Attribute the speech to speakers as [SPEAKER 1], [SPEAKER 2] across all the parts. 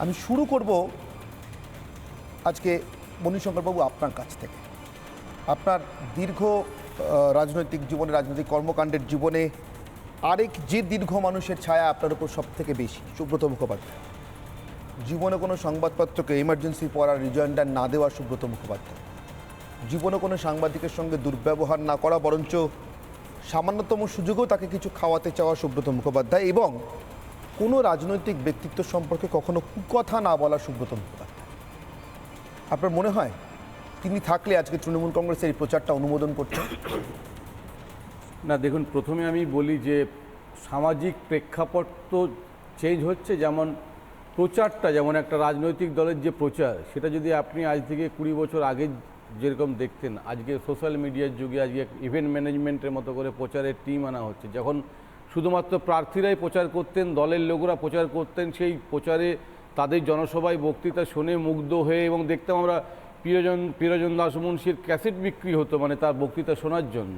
[SPEAKER 1] আমি শুরু করব আজকে মণিশঙ্করবাবু আপনার কাছ থেকে। আপনার দীর্ঘ রাজনৈতিক জীবনে, রাজনৈতিক কর্মকাণ্ডের জীবনে আরেক যে দীর্ঘ মানুষের ছায়া আপনার উপর সব থেকে বেশি, সুব্রত মুখোপাধ্যায়। জীবনে কোনো সংবাদপত্রকে এমার্জেন্সি পড়ার রিজয়েন্ডার না দেওয়া সুব্রত মুখোপাধ্যায়। জীবনে কোনো সাংবাদিকের সঙ্গে দুর্ব্যবহার না করা, বরঞ্চ সামান্যতম সুযোগেও তাকে কিছু খাওয়াতে চাওয়া সুব্রত মুখোপাধ্যায়, এবং কোনো রাজনৈতিক ব্যক্তিত্ব সম্পর্কে কখনো কুকথা না বলা সুব্রত মুখোপাধ্যায়। আপনার মনে হয় তিনি থাকলে আজকে তৃণমূল কংগ্রেসের এই প্রচারটা অনুমোদন করছেন?
[SPEAKER 2] না, দেখুন, প্রথমে আমি বলি যে সামাজিক প্রেক্ষাপট তো চেঞ্জ হচ্ছে। যেমন প্রচারটা, যেমন একটা রাজনৈতিক দলের যে প্রচার, সেটা যদি আপনি আজ থেকে 20 বছর আগে যেরকম দেখতেন, আজকে সোশ্যাল মিডিয়ার যুগে আজকে ইভেন্ট ম্যানেজমেন্টের মতো করে প্রচারের টিম আনা হচ্ছে। যখন শুধুমাত্র প্রার্থীরাই প্রচার করতেন, দলের লোকরা প্রচার করতেন, সেই প্রচারে তাদের জনসভায় বক্তৃতা শুনে মুগ্ধ হয়ে, এবং দেখতাম আমরা প্রিয়জন দাস মুন্সির ক্যাসেট বিক্রি হতো মানে তার বক্তৃতা শোনার জন্য।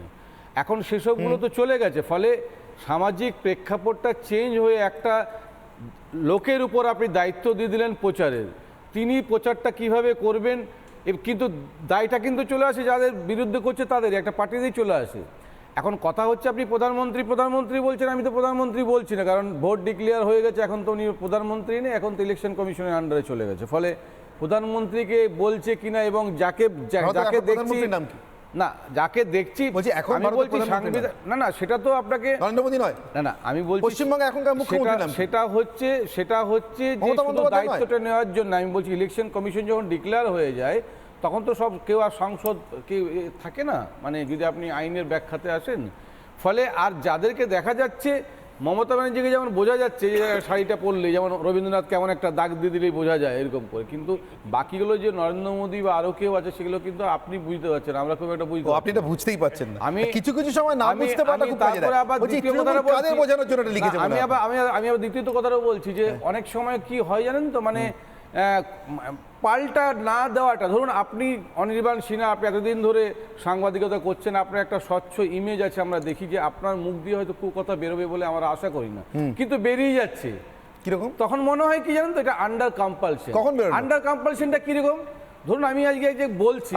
[SPEAKER 2] এখন সেসবগুলো তো চলে গেছে, ফলে সামাজিক প্রেক্ষাপটটা চেঞ্জ হয়ে একটা লোকের উপর আপনি দায়িত্ব দিয়ে দিলেন প্রচারের। তিনি প্রচারটা কিভাবে করবেন, কিন্তু দায়টা কিন্তু চলে আসে যাদের বিরুদ্ধে করছে তাদের, একটা পার্টিতেই চলে আসে। এখন কথা হচ্ছে আপনি প্রধানমন্ত্রী বলছেন, আমি তো প্রধানমন্ত্রী বলছি না, কারণ ভোট ডিক্লেয়ার হয়ে গেছে। এখন তো উনি প্রধানমন্ত্রী নেই, এখন তো ইলেকশন কমিশনের আন্ডারে চলে গেছে। ফলে প্রধানমন্ত্রীকে বলছে কিনা, এবং যাকে দেখছি না, যাকে দেখছি আমি বলছি সাংবিধান, না সেটা তো আপনাকে নরেন্দ্র মোদী নয়, না আমি বলছি পশ্চিমবঙ্গে এখনকার মুখ্যমন্ত্রী, সেটা হচ্ছে যে শুধু দায়িত্বটা নেওয়ার জন্য। আমি বলছি ইলেকশন কমিশন যখন ডিক্লেয়ার হয়ে যায় তখন তো সব কেউ আর সংসদ কেউ থাকে না, মানে যদি আপনি আইনের ব্যাখ্যাতে আসেন। ফলে আর যাদেরকে দেখা যাচ্ছে, মমতা ব্যানার্জিকে যেমন বোঝা যাচ্ছে যে শাড়িটা পরলে যেমন রবীন্দ্রনাথ কেমন একটা দাগ দিয়ে দিলেই বোঝা যায় এরকম করে, কিন্তু বাকিগুলো যে নরেন্দ্র মোদী বা আরো কেউ আছে সেগুলো কিন্তু আপনি বুঝতে পারছেন, আমরা খুব একটা বুঝতে,
[SPEAKER 1] আপনি এটা বুঝতেই পারছেন না। আমি কিছু সময় না বুঝতে পারাটা খুব বাজে। তারপরে আবার দ্বিতীয় কথাটা বোঝানোর জন্য এটা লিখেছি।
[SPEAKER 2] আমি আবার দ্বিতীয় কথাটাও বলছি যে অনেক সময় কি হয় জানেন তো, মানে পাল্টা না দেওয়াটা, ধরুন আপনি অনির্বাণ সিনহা, আপনি এতদিন ধরে সাংবাদিকতা করছেন, আপনার একটা স্বচ্ছ ইমেজ আছে, আমরা দেখি যে আপনার মুখ দিয়ে হয়তো কথা বেরোবে বলে আমরা আশা করি না, কিন্তু বেরিয়ে যাচ্ছে। কিরকম তখন মনে হয় কি জানেন তো, এটা আন্ডার কম্পালশন। কখন আন্ডার কম্পালশনটা কিরকম? ধরুন আমি আজকে যে বলছি,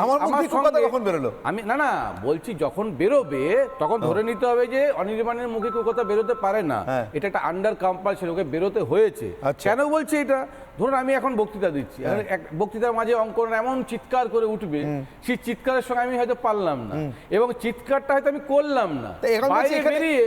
[SPEAKER 1] কখন বেরোলো,
[SPEAKER 2] আমি না বলছি যখন বেরোবে তখন ধরে নিতে হবে যে অনির্বাণের মুখে কথা বেরোতে পারে না, এটা একটা আন্ডার কম্পালশন, ওকে বেরোতে হয়েছে। কেন বলছি এটা? ধরুন আমি এখন বক্তৃতা দিচ্ছি, বক্তৃতার মাঝে অঙ্কন এমন চিৎকার করে উঠবে, সেই চিৎকারের সঙ্গে আমি হয়তো পারলাম না, এবং চিৎকারটা হয়তো আমি করলাম না। বাইরে বেরিয়ে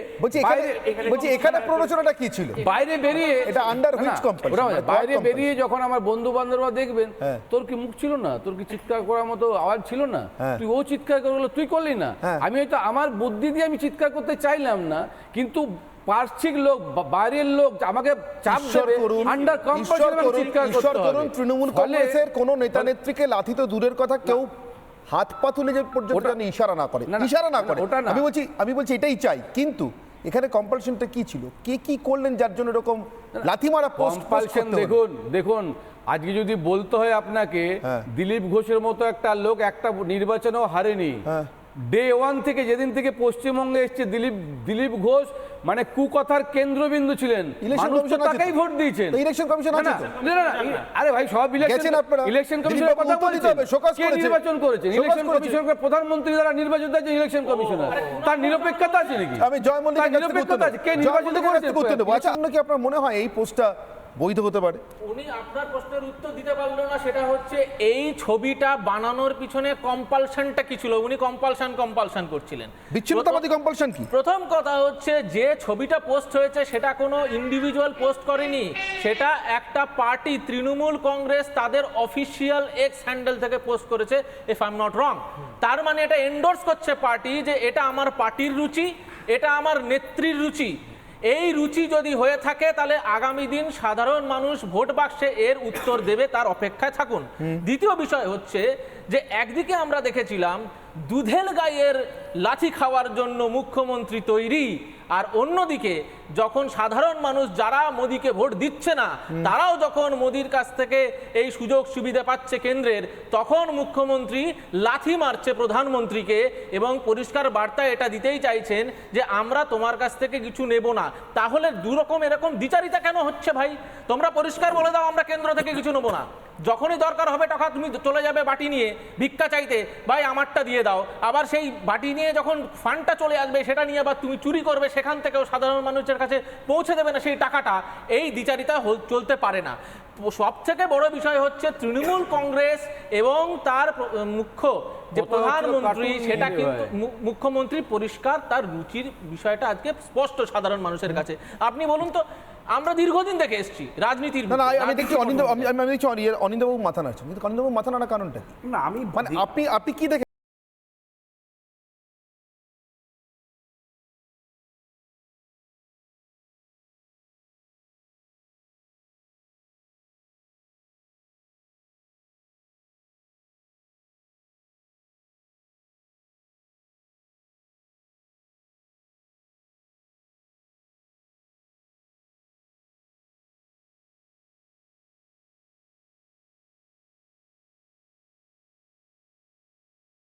[SPEAKER 1] এখানে প্ররোচনাটা কি ছিল?
[SPEAKER 2] বাইরে বেরিয়ে
[SPEAKER 1] এটা আন্ডার হুইচ কম্পালশন?
[SPEAKER 2] বাইরে বেরিয়ে যখন আমার বন্ধু বান্ধবরা দেখবেন, তোর কি মুখ ছিল না, তোর কি চিৎকার করার মতো আওয়াজ ছিল না, তুই ও চিৎকার করলো তুই করলি না। আমি হয়তো আমার বুদ্ধি দিয়ে আমি চিৎকার করতে চাইলাম না, কিন্তু পার্শ্বিক লোক, বাইরের লোক আমাকে চাপ দেবে, আন্ডার কম্পালশন চিৎকার করতে হবে।
[SPEAKER 1] তৃণমূল কংগ্রেসের কোন নেতা নেত্রীকে লাথি তো দূরের কথা, কেউ হাত পা তুলে যে পর্যন্ত ইশারা না করে, আমি বলছি এটাই চাই, কিন্তু এখানে কম্পালশনটা কি ছিল? কে কি করলেন যার জন্য এরকম লাথি মারা
[SPEAKER 2] কম্পালশন? দেখুন আজকে যদি বলতে হয় আপনাকে, দিলীপ ঘোষের মতো একটা লোক একটা নির্বাচনেও হারেনি। ডে ওয়ান থেকে, যেদিন থেকে পশ্চিমবঙ্গে এসছে দিলীপ ঘোষ, মানে কুকথার কেন্দ্রবিন্দু ছিলেন, তাকেই ভোট দিয়েছেন।
[SPEAKER 1] ইলেকশন কমিশন আছে তো?
[SPEAKER 2] আরে ভাই, সব ইলেকশন কমিশনের কথা বলছেন, কে নির্বাচন করেছেন? ইলেকশন কমিশনের প্রধানমন্ত্রী দ্বারা নির্বাচিত হয়েছে ইলেকশন কমিশনার, তার নিরপেক্ষতা আছে নাকি?
[SPEAKER 1] আমি জয় মল্লিকের
[SPEAKER 2] নিরপেক্ষতা আছে, কে নির্বাচিত করেছে?
[SPEAKER 1] আচ্ছা, কি আপনার মনে হয় এই পোস্টটা বৈধ হতে পারে?
[SPEAKER 3] উনি আপনার প্রশ্নের উত্তর দিতে পারলো না, সেটা হচ্ছে এই ছবিটা বানানোর পিছনে কম্পালশনটা কি ছিল? উনি কম্পালশন করছিলেন।
[SPEAKER 1] বিচ্ছিন্নতাবাদী কম্পালশন কি?
[SPEAKER 3] প্রথম কথা হচ্ছে যে ছবিটা পোস্ট হয়েছে সেটা কোনো ইন্ডিভিজুয়াল পোস্ট করেনি, সেটা একটা পার্টি, তৃণমূল কংগ্রেস তাদের অফিসিয়াল এক্স হ্যান্ডেল থেকে পোস্ট করেছে, if I am not wrong. তার মানে এটা এন্ডোর্স করছে পার্টি যে এটা আমার পার্টির রুচি, এটা আমার নেত্রীর রুচি। এই রুচি যদি হয়ে থাকে তাহলে আগামী দিন সাধারণ মানুষ ভোট বাক্সে এর উত্তর দেবে, তার অপেক্ষায় থাকুন। দ্বিতীয় বিষয় হচ্ছে যে একদিকে আমরা দেখেছিলাম দুধেল গাইয়ের লাথি খাওয়ার জন্য মুখ্যমন্ত্রী তৈরি, আর অন্যদিকে যখন সাধারণ মানুষ যারা মোদিকে ভোট দিচ্ছে না তারাও যখন মোদির কাছ থেকে এই সুযোগ সুবিধা পাচ্ছে কেন্দ্রের, তখন মুখ্যমন্ত্রী লাথি মারছে প্রধানমন্ত্রীকে এবং পরিষ্কার বার্তা এটা দিতেই চাইছেন যে আমরা তোমার কাছ থেকে কিছু নেব না। তাহলে দুরকম এরকম দ্বিচারিতা কেন হচ্ছে ভাই? তোমরা পরিষ্কার বলে দাও আমরা কেন্দ্র থেকে কিছু নেবো না, যখনই দরকার হবে টাকা তুমি চলে যাবে বাটি নিয়ে ভিক্ষা চাইতে, ভাই আমারটা দিয়ে দাও, আবার সেই বাটি নিয়ে যখন ফান্ডটা চলে আসবে সেটা নিয়ে আবার তুমি চুরি করবে, সেখান থেকেও সাধারণ মানুষের কাছে পৌঁছে দেবে না সেই টাকাটা। এই দ্বিচারিতা চলতে পারে না। সব থেকে বড় বিষয় হচ্ছে তৃণমূল কংগ্রেস এবং তার মুখ্য যে প্রধানমন্ত্রী, সেটা কিন্তু মুখ্যমন্ত্রী পরিষ্কার তার রুচির বিষয়টা আজকে স্পষ্ট সাধারণ মানুষের কাছে। আপনি বলুন তো, আমরা দীর্ঘদিন দেখে এসেছি রাজনীতির,
[SPEAKER 1] না আমি দেখছি অনিন্দ্যবাবু মাথা নাড়ছেন, কিন্তু অনিন্দ্যবাবু মাথা নাড়ার কারণটা কি?
[SPEAKER 4] না আমি
[SPEAKER 1] মানে আপনি কি দেখে